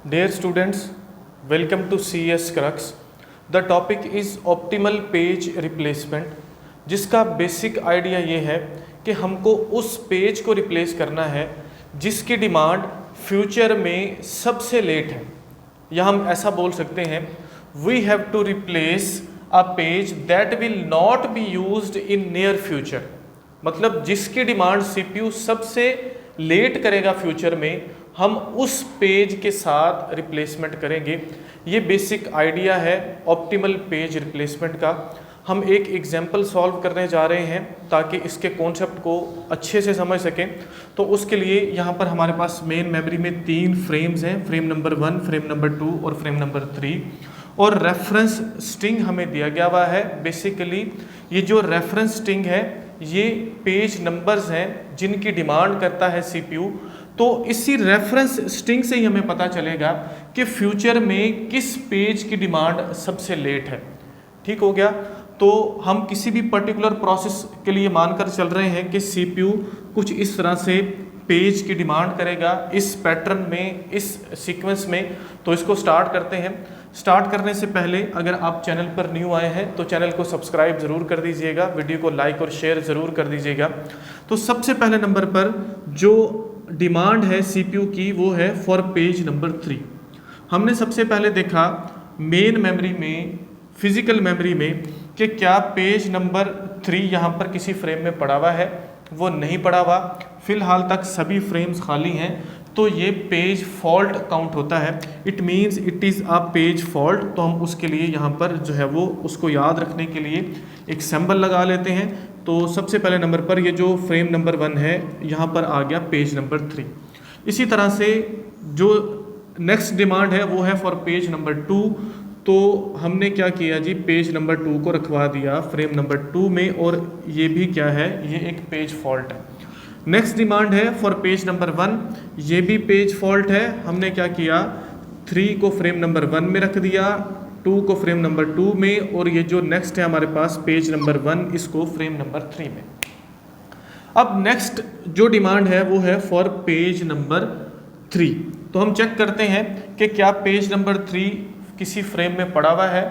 Dear students, welcome to CS Crux. The topic is optimal page replacement, जिसका basic idea ये है कि हमको उस पेज को रिप्लेस करना है जिसकी डिमांड फ्यूचर में सबसे लेट है, या हम ऐसा बोल सकते हैं we have to replace a page that will not be used in near future. मतलब जिसकी डिमांड सीपीयू सबसे लेट करेगा फ्यूचर में, हम उस पेज के साथ रिप्लेसमेंट करेंगे। ये बेसिक आइडिया है ऑप्टिमल पेज रिप्लेसमेंट का। हम एक एग्जाम्पल सॉल्व करने जा रहे हैं ताकि इसके कॉन्सेप्ट को अच्छे से समझ सकें। तो उसके लिए यहाँ पर हमारे पास मेन मेमोरी में 3 फ्रेम्स हैं, फ्रेम नंबर 1, फ्रेम नंबर 2 और फ्रेम नंबर 3, और रेफरेंस स्ट्रिंग हमें दिया गया हुआ है। बेसिकली ये जो रेफरेंस स्ट्रिंग है ये पेज नंबर्स हैं जिनकी डिमांड करता है सीपीयू। तो इसी रेफरेंस स्ट्रिंग से ही हमें पता चलेगा कि फ्यूचर में किस पेज की डिमांड सबसे लेट है। ठीक हो गया। तो हम किसी भी पर्टिकुलर प्रोसेस के लिए मानकर चल रहे हैं कि सीपीयू कुछ इस तरह से पेज की डिमांड करेगा इस पैटर्न में, इस सीक्वेंस में। तो इसको स्टार्ट करते हैं। स्टार्ट करने से पहले अगर आप चैनल पर न्यू आए हैं तो चैनल को सब्सक्राइब ज़रूर कर दीजिएगा, वीडियो को लाइक और शेयर ज़रूर कर दीजिएगा। तो सबसे पहले नंबर पर जो डिमांड है सीपीयू की वो है फॉर पेज नंबर 3। हमने सबसे पहले देखा मेन मेमोरी में, फिजिकल मेमोरी में, कि क्या पेज नंबर 3 यहाँ पर किसी फ्रेम में पड़ा हुआ है। वो नहीं पड़ा हुआ, फिलहाल तक सभी फ्रेम्स खाली हैं। तो ये पेज फॉल्ट काउंट होता है। It means it is a page fault. तो हम उसके लिए यहाँ पर जो है वो उसको याद रखने के लिए एक सिंबल लगा लेते हैं। तो सबसे पहले नंबर पर ये जो फ्रेम नंबर 1 है यहाँ पर आ गया पेज नंबर 3। इसी तरह से जो नेक्स्ट डिमांड है वो है फॉर पेज नंबर 2। तो हमने क्या किया जी, पेज नंबर 2 को रखवा दिया फ्रेम नंबर 2 में, और ये भी क्या है, ये एक पेज फॉल्ट है। नेक्स्ट डिमांड है फॉर पेज नंबर 1, ये भी पेज फॉल्ट है। हमने क्या किया, 3 को फ्रेम नंबर 1 में रख दिया, 2 को फ्रेम नंबर 2 में, और ये जो नेक्स्ट है हमारे पास पेज नंबर 1, इसको फ्रेम नंबर 3 में। अब नेक्स्ट जो डिमांड है वो है फॉर पेज नंबर 3। तो हम चेक करते हैं कि क्या पेज नंबर 3 किसी फ्रेम में पड़ा हुआ है।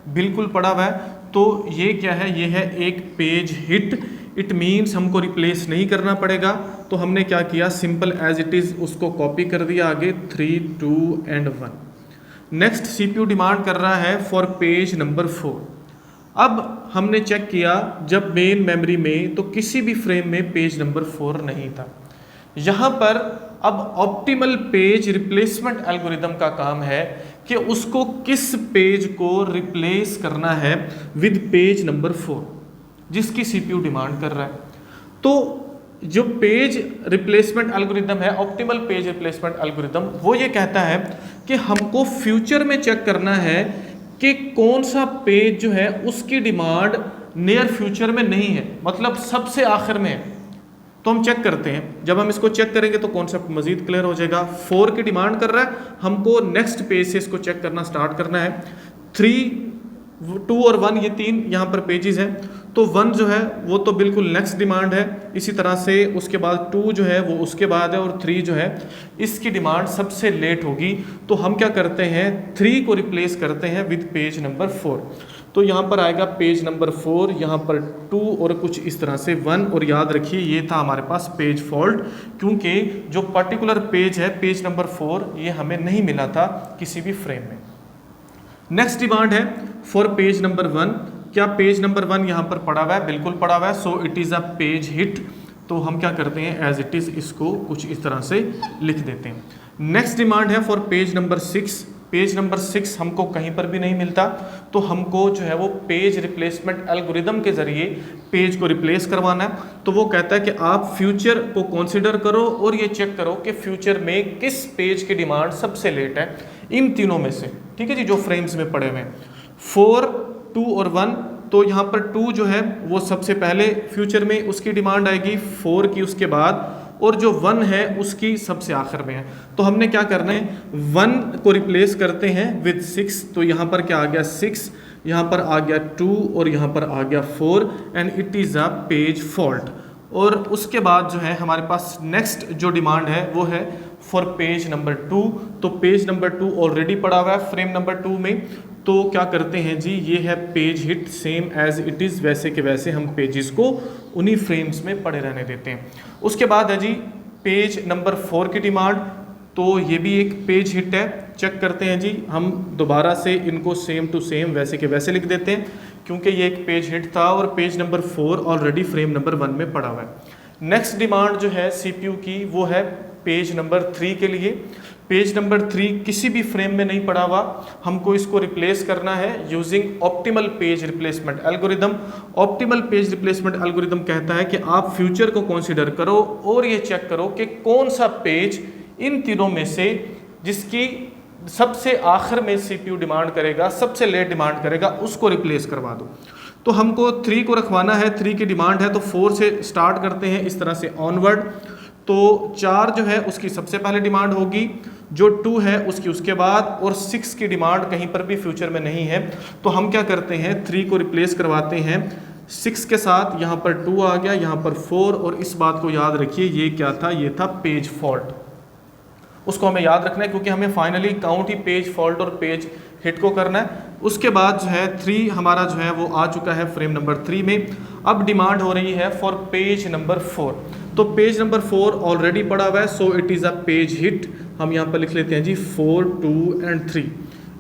बिल्कुल पड़ा हुआ है। तो ये क्या है, ये है एक पेज हिट। इट मीन्स हमको रिप्लेस नहीं करना पड़ेगा। तो हमने क्या किया, सिंपल एज इट इज़ उसको कॉपी कर दिया आगे, 3, 2 एंड 1। नेक्स्ट सीपीयू डिमांड कर रहा है फॉर पेज नंबर 4। अब हमने चेक किया जब मेन मेमोरी में तो किसी भी फ्रेम में पेज नंबर 4 नहीं था। यहाँ पर अब ऑप्टिमल पेज रिप्लेसमेंट एल्गोरिदम का काम है कि उसको किस पेज को रिप्लेस करना है विद पेज नंबर 4 जिसकी सीपीयू डिमांड कर रहा है। तो जो पेज रिप्लेसमेंट एल्गोरिदम है, ऑप्टिमल पेज रिप्लेसमेंट एल्गोरिदम, वो ये कहता है कि हमको फ्यूचर में चेक करना है कि कौन सा पेज जो है उसकी डिमांड नियर फ्यूचर में नहीं है, मतलब सबसे आखिर में है। तो हम चेक करते हैं। जब हम इसको चेक करेंगे तो कॉन्सेप्ट मजीद क्लियर हो जाएगा। 4 की डिमांड कर रहा है, हमको नेक्स्ट पेज से इसको चेक करना स्टार्ट करना है। 3, 2 और 1 ये 3 यहाँ पर पेजेस हैं। तो 1 जो है वो तो बिल्कुल नेक्स्ट डिमांड है। इसी तरह से उसके बाद 2 जो है वो उसके बाद है, और 3 जो है इसकी डिमांड सबसे लेट होगी। तो हम क्या करते हैं, 3 को रिप्लेस करते हैं विद पेज नंबर 4। तो यहाँ पर आएगा पेज नंबर 4, यहाँ पर 2 और कुछ इस तरह से 1। और याद रखिए ये था हमारे पास पेज फॉल्ट, क्योंकि जो पर्टिकुलर पेज है पेज नंबर 4 ये हमें नहीं मिला था किसी भी फ्रेम में। नेक्स्ट डिमांड है फॉर पेज नंबर 1। क्या पेज नंबर 1 यहाँ पर पड़ा हुआ है? बिल्कुल पड़ा हुआ है। So it is a page hit. तो हम क्या करते हैं, एज इट इज़ इसको कुछ इस तरह से लिख देते हैं। नेक्स्ट डिमांड है for page number 6। Page number 6 हमको कहीं पर भी नहीं मिलता। तो हमको जो है वो पेज रिप्लेसमेंट एल्गोरिदम के ज़रिए पेज को रिप्लेस करवाना है। तो वो कहता है कि आप फ्यूचर को कंसिडर करो और ये चेक करो कि फ्यूचर में किस पेज की डिमांड सबसे लेट है इन तीनों में से। ठीक है जी, जो फ्रेम्स में पड़े हुए हैं 4, 2 और 1। तो यहाँ पर 2 जो है वो सबसे पहले फ्यूचर में उसकी डिमांड आएगी, 4 की उसके बाद, और जो 1 है उसकी सबसे आखिर में है। तो हमने क्या करना है, 1 को रिप्लेस करते हैं विद 6। तो यहाँ पर क्या आ गया, 6, यहाँ पर आ गया 2 और यहाँ पर आ गया 4, and it is a page fault. और उसके बाद जो है हमारे पास नेक्स्ट जो डिमांड है वो है फॉर पेज नंबर 2। तो पेज नंबर 2 ऑलरेडी पड़ा हुआ है फ्रेम नंबर 2 में, तो क्या करते हैं जी, ये है page hit same as it is, वैसे के वैसे हम पेजेस को उन्हीं फ्रेम्स में पड़े रहने देते हैं। उसके बाद है जी पेज नंबर 4 की डिमांड, तो ये भी एक पेज हिट है। चेक करते हैं जी, हम दोबारा से इनको सेम टू सेम वैसे के वैसे लिख देते हैं, क्योंकि ये एक पेज हिट था और page number 4 already frame number 1 में पड़ा हुआ है। नेक्स्ट डिमांड जो है CPU की वो है पेज नंबर 3 के लिए। पेज नंबर 3 किसी भी फ्रेम में नहीं पड़ा हुआ, हमको इसको रिप्लेस करना है using optimal page replacement algorithm. Optimal page replacement algorithm कहता है कि आप फ्यूचर को कंसीडर करो और ये चेक करो कि कौन सा पेज इन तीनों में से जिसकी सबसे आखिर में CPU डिमांड करेगा, सबसे लेट डिमांड करेगा, उसको रिप्लेस करवा दो। तो हमको 3 को रखवाना है, 3 की डिमांड है, तो 4 से स्टार्ट करते हैं इस तरह से ऑनवर्ड। तो 4 जो है उसकी सबसे पहले डिमांड होगी, जो 2 है उसकी उसके बाद, और 6 की डिमांड कहीं पर भी फ्यूचर में नहीं है। तो हम क्या करते हैं, 3 को रिप्लेस करवाते हैं 6 के साथ, यहाँ पर 2 आ गया, यहाँ पर 4, और इस बात को याद रखिए ये क्या था, ये था पेज फॉल्ट। उसको हमें याद रखना है क्योंकि हमें फाइनली काउंट ही पेज फॉल्ट और पेज हिट को करना है। उसके बाद जो है 3 हमारा जो है वो आ चुका है फ्रेम नंबर 3 में। अब डिमांड हो रही है फॉर पेज नंबर 4। तो पेज नंबर 4 ऑलरेडी पड़ा हुआ है, so it is a page hit. हम यहाँ पर लिख लेते हैं जी 4, 2 एंड 3।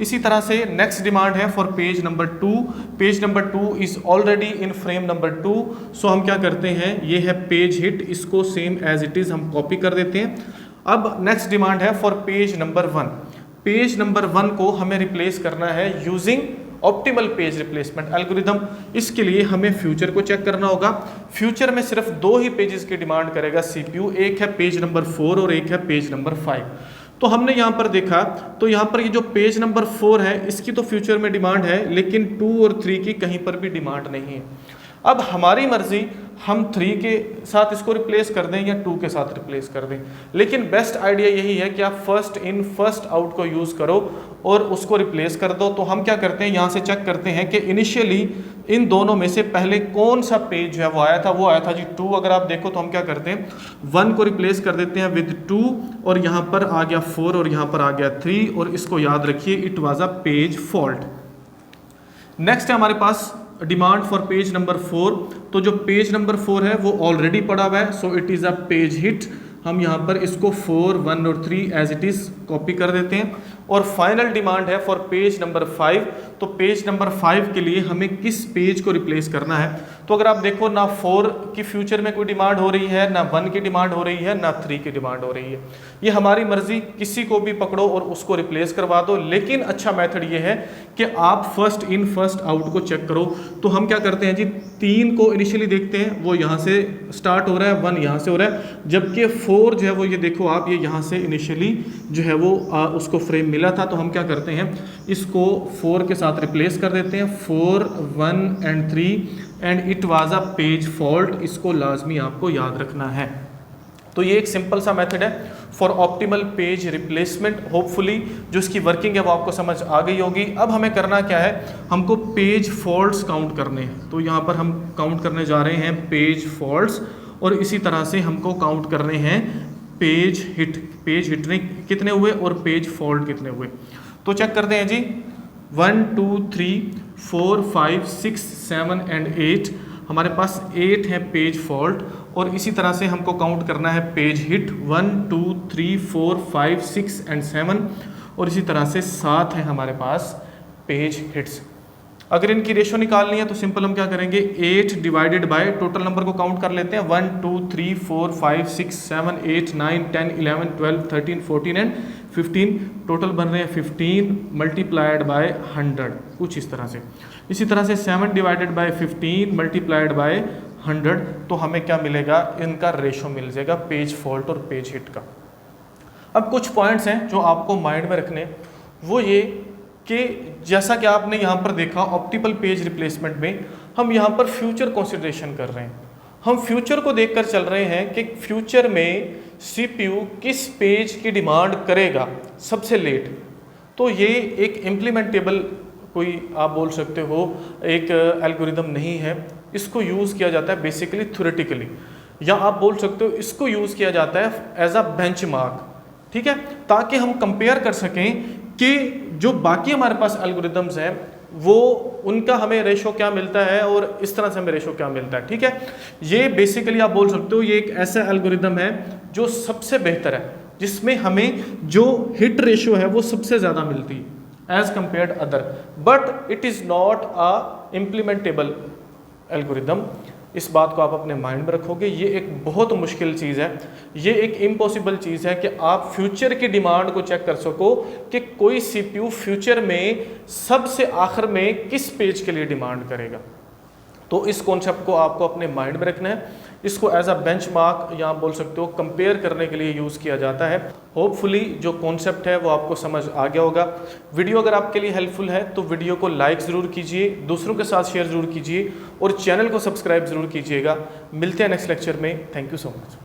इसी तरह से नेक्स्ट डिमांड है for page number 2। Page number 2 is already in frame number 2, सो हम क्या करते हैं, ये है पेज हिट, इसको सेम एज इट इज़ हम कॉपी कर देते हैं। अब नेक्स्ट डिमांड है for page number 1। Page number 1 को हमें रिप्लेस करना है using optimal page replacement algorithm. इसके लिए हमें फ्यूचर को चेक करना होगा। फ्यूचर में सिर्फ 2 ही पेजेस की डिमांड करेगा CPU, एक है पेज नंबर 4 और एक है पेज नंबर 5। तो हमने यहाँ पर देखा, तो यहाँ पर ये जो पेज नंबर 4 है इसकी तो फ्यूचर में डिमांड है, लेकिन 2 और 3 की कहीं पर भी डिमांड नहीं है। अब हमारी मर्जी, हम 3 के साथ इसको रिप्लेस कर दें या 2 के साथ रिप्लेस कर दें, लेकिन बेस्ट आइडिया यही है कि आप फर्स्ट इन फर्स्ट आउट को यूज़ करो और उसको रिप्लेस कर दो। तो हम क्या करते हैं, यहाँ से चेक करते हैं कि इनिशियली इन दोनों में से पहले कौन सा पेज जो है वो आया था, वो आया था जी 2। अगर आप देखो तो हम क्या करते हैं, 1 को रिप्लेस कर देते हैं विद 2, और यहाँ पर आ गया 4 और यहाँ पर आ गया 3, और इसको याद रखिए it was a page fault. Next है हमारे पास डिमांड फॉर पेज नंबर 4। तो जो पेज नंबर 4 है वो ऑलरेडी पड़ा हुआ है, so it is a page hit. हम यहाँ पर इसको 4, 1 और 3 एज इट इज़ कॉपी कर देते हैं। और फाइनल डिमांड है फॉर पेज नंबर 5। तो पेज नंबर 5 के लिए हमें किस पेज को रिप्लेस करना है, तो अगर आप देखो ना 4 की फ्यूचर में कोई डिमांड हो रही है, ना 1 की डिमांड हो रही है, ना 3 की डिमांड हो रही है। ये हमारी मर्जी, किसी को भी पकड़ो और उसको रिप्लेस करवा दो। लेकिन अच्छा मेथड ये है कि आप फर्स्ट इन फर्स्ट आउट को चेक करो। तो हम क्या करते हैं जी, 3 को इनिशियली देखते हैं, वो यहाँ से स्टार्ट हो रहा है, 1 यहाँ से हो रहा है, जबकि 4 जो है वो ये देखो आप, ये यहाँ से इनिशियली जो है वो उसको फ्रेम मिला था। तो हम क्या करते हैं, इसको 4 के साथ रिप्लेस कर देते हैं, 4, 1 and 3, and it was a page fault. इसको लाजमी आपको याद रखना है। तो ये एक सिंपल सा मेथड है for optimal page replacement. Hopefully जो इसकी वर्किंग है वो आपको समझ आ गई होगी। अब हमें करना क्या है, हमको पेज फॉल्ट्स काउंट करने हैं। तो यहाँ पर हम काउंट करने जा रहे हैं पेज फॉल्ट्स, और इसी तरह से हमको काउंट करने हैं पेज हिट। पेज हिट कितने हुए और पेज फॉल्ट कितने हुए, तो चेक करते हैं जी। 1, 2, 3, 4, 5, 6, 7 एंड 8। हमारे पास 8 है पेज फॉल्ट, और इसी तरह से हमको काउंट करना है पेज हिट। 1, 2, 3, 4, 5, 6 एंड 7, और इसी तरह से 7 है हमारे पास पेज हिट्स। अगर इनकी रेशो निकालनी है तो सिंपल हम क्या करेंगे, 8 डिवाइडेड बाय टोटल नंबर को काउंट कर लेते हैं। 1, 2, 3, 4, 5, 6, 7, 8, 9, 10, 11, 12, 13, 14 एंड 15। टोटल बन रहे हैं 15 मल्टीप्लाइड बाय 100, कुछ इस तरह से। इसी तरह से 7 डिवाइडेड बाय 15 मल्टीप्लाइड बाय 100, तो हमें क्या मिलेगा, इनका रेशो मिल जाएगा पेज फॉल्ट और पेज हिट का। अब कुछ पॉइंट्स हैं जो आपको माइंड में रखने, वो ये कि जैसा कि आपने यहाँ पर देखा ऑप्टिमल पेज रिप्लेसमेंट में हम यहाँ पर फ्यूचर कंसिडरेशन कर रहे हैं। हम फ्यूचर को देखकर चल रहे हैं कि फ्यूचर में CPU किस पेज की डिमांड करेगा सबसे लेट। तो ये एक इम्प्लीमेंटेबल कोई आप बोल सकते हो एक एल्गोरिदम नहीं है। इसको यूज़ किया जाता है बेसिकली थ्योरेटिकली, या आप बोल सकते हो इसको यूज़ किया जाता है एज अ बेंचमार्क ठीक है, ताकि हम कंपेयर कर सकें कि जो बाकी हमारे पास एल्गोरिदम्स हैं वो उनका हमें रेशो क्या मिलता है और इस तरह से हमें रेशो क्या मिलता है। ठीक है, ये बेसिकली आप बोल सकते हो ये एक ऐसा एल्गोरिदम है जो सबसे बेहतर है, जिसमें हमें जो हिट रेशो है वो सबसे ज़्यादा मिलती है as compared other, but it is not a implementable algorithm. इस बात को आप अपने माइंड में रखोगे, ये एक बहुत मुश्किल चीज़ है, ये एक इम्पॉसिबल चीज़ है कि आप फ्यूचर की डिमांड को चेक कर सको कि कोई सीपीयू फ्यूचर में सबसे आखिर में किस पेज के लिए डिमांड करेगा। तो इस कॉन्सेप्ट को आपको अपने माइंड में रखना है, इसको एज अ बेंचमार्क या आप बोल सकते हो कंपेयर करने के लिए यूज़ किया जाता है। होपफुली जो कॉन्सेप्ट है वो आपको समझ आ गया होगा। वीडियो अगर आपके लिए हेल्पफुल है तो वीडियो को लाइक ज़रूर कीजिए, दूसरों के साथ शेयर ज़रूर कीजिए और चैनल को सब्सक्राइब ज़रूर कीजिएगा। मिलते हैं नेक्स्ट लेक्चर में। Thank you so much.